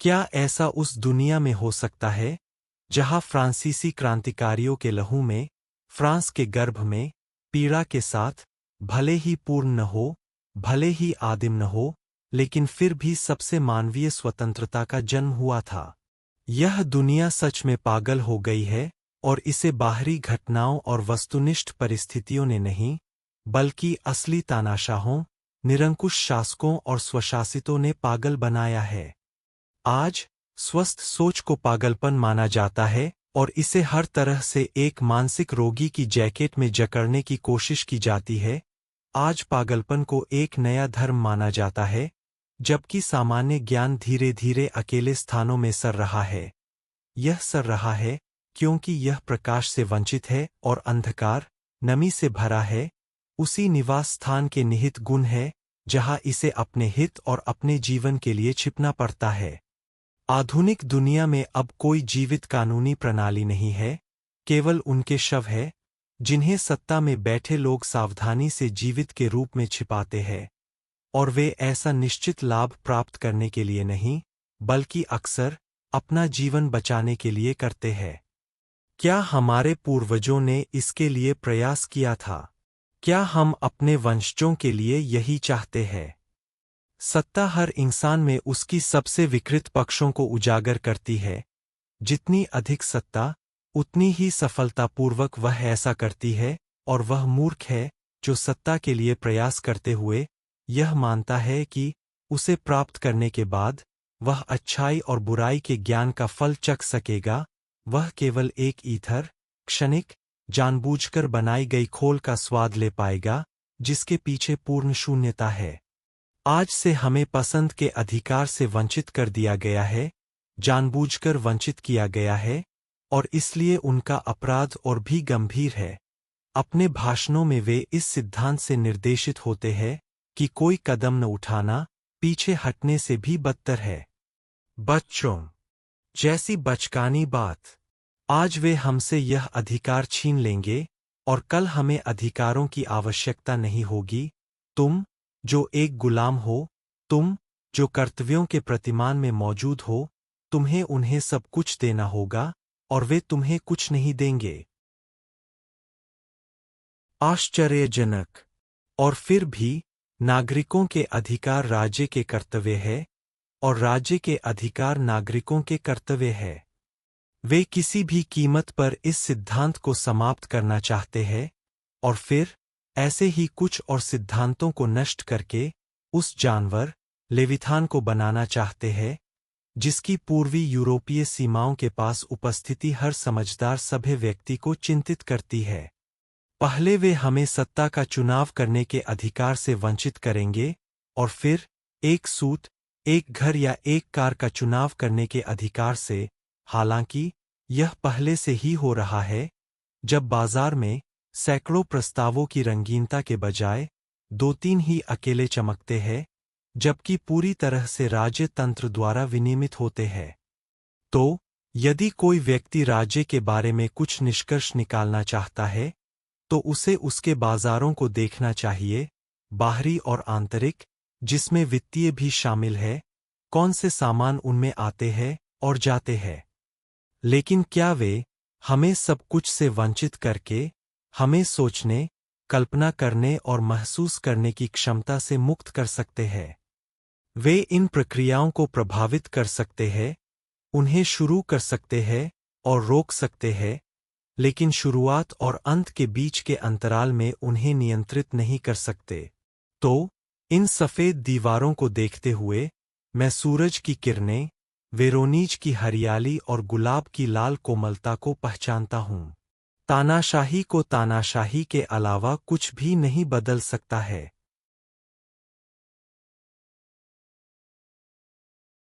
क्या ऐसा उस दुनिया में हो सकता है जहां फ्रांसीसी क्रांतिकारियों के लहू में, फ्रांस के गर्भ में, पीड़ा के साथ, भले ही पूर्ण न हो, भले ही आदिम न हो, लेकिन फिर भी सबसे मानवीय स्वतंत्रता का जन्म हुआ था? यह दुनिया सच में पागल हो गई है, और इसे बाहरी घटनाओं और वस्तुनिष्ठ परिस्थितियों ने नहीं, बल्कि असली तानाशाहों, निरंकुश शासकों और स्वशासितों ने पागल बनाया है। आज स्वस्थ सोच को पागलपन माना जाता है, और इसे हर तरह से एक मानसिक रोगी की जैकेट में जकड़ने की कोशिश की जाती है। आज पागलपन को एक नया धर्म माना जाता है, जबकि सामान्य ज्ञान धीरे धीरे अकेले स्थानों में सर रहा है। यह सर रहा है क्योंकि यह प्रकाश से वंचित है और अंधकार, नमी से भरा है, उसी निवास स्थान के निहित गुण है जहां इसे अपने हित और अपने जीवन के लिए छिपना पड़ता है। आधुनिक दुनिया में अब कोई जीवित कानूनी प्रणाली नहीं है, केवल उनके शव है, जिन्हें सत्ता में बैठे लोग सावधानी से जीवित के रूप में छिपाते हैं, और वे ऐसा निश्चित लाभ प्राप्त करने के लिए नहीं, बल्कि अक्सर अपना जीवन बचाने के लिए करते हैं। क्या हमारे पूर्वजों ने इसके लिए प्रयास किया था? क्या हम अपने वंशजों के लिए यही चाहते हैं? सत्ता हर इंसान में उसकी सबसे विकृत पक्षों को उजागर करती है। जितनी अधिक सत्ता, उतनी ही सफलतापूर्वक वह ऐसा करती है, और वह मूर्ख है जो सत्ता के लिए प्रयास करते हुए यह मानता है कि उसे प्राप्त करने के बाद वह अच्छाई और बुराई के ज्ञान का फल चख सकेगा। वह केवल एक ईथर, क्षणिक, जानबूझकर बनाई गई खोल का स्वाद ले पाएगा, जिसके पीछे पूर्ण शून्यता है। आज से हमें पसंद के अधिकार से वंचित कर दिया गया है, जानबूझकर वंचित किया गया है, और इसलिए उनका अपराध और भी गंभीर है। अपने भाषणों में वे इस सिद्धांत से निर्देशित होते हैं कि कोई कदम न उठाना पीछे हटने से भी बदतर है। बच्चों जैसी बचकानी बात। आज वे हमसे यह अधिकार छीन लेंगे, और कल हमें अधिकारों की आवश्यकता नहीं होगी। तुम जो एक गुलाम हो, तुम जो कर्तव्यों के प्रतिमान में मौजूद हो, तुम्हें उन्हें सब कुछ देना होगा, और वे तुम्हें कुछ नहीं देंगे। आश्चर्यजनक। और फिर भी नागरिकों के अधिकार राज्य के कर्तव्य है, और राज्य के अधिकार नागरिकों के कर्तव्य है। वे किसी भी कीमत पर इस सिद्धांत को समाप्त करना चाहते हैं, और फिर ऐसे ही कुछ और सिद्धांतों को नष्ट करके उस जानवर, लेविथान को बनाना चाहते हैं, जिसकी पूर्वी यूरोपीय सीमाओं के पास उपस्थिति हर समझदार सभ्य व्यक्ति को चिंतित करती है। पहले वे हमें सत्ता का चुनाव करने के अधिकार से वंचित करेंगे, और फिर एक सूट, एक घर या एक कार का चुनाव करने के अधिकार से। हालांकि यह पहले से ही हो रहा है, जब बाजार में सैकड़ों प्रस्तावों की रंगीनता के बजाय 2-3 ही अकेले चमकते हैं, जबकि पूरी तरह से राज्य तंत्र द्वारा विनियमित होते हैं। तो यदि कोई व्यक्ति राज्य के बारे में कुछ निष्कर्ष निकालना चाहता है, तो उसे उसके बाजारों को देखना चाहिए, बाहरी और आंतरिक, जिसमें वित्तीय भी शामिल है, कौन से सामान उनमें आते हैं और जाते हैं। लेकिन क्या वे हमें सब कुछ से वंचित करके हमें सोचने, कल्पना करने और महसूस करने की क्षमता से मुक्त कर सकते हैं? वे इन प्रक्रियाओं को प्रभावित कर सकते हैं, उन्हें शुरू कर सकते हैं और रोक सकते हैं, लेकिन शुरुआत और अंत के बीच के अंतराल में उन्हें नियंत्रित नहीं कर सकते। तो इन सफ़ेद दीवारों को देखते हुए मैं सूरज की किरणें, वेरोनीज की हरियाली और गुलाब की लाल कोमलता को पहचानता हूँ। तानाशाही को तानाशाही के अलावा कुछ भी नहीं बदल सकता है।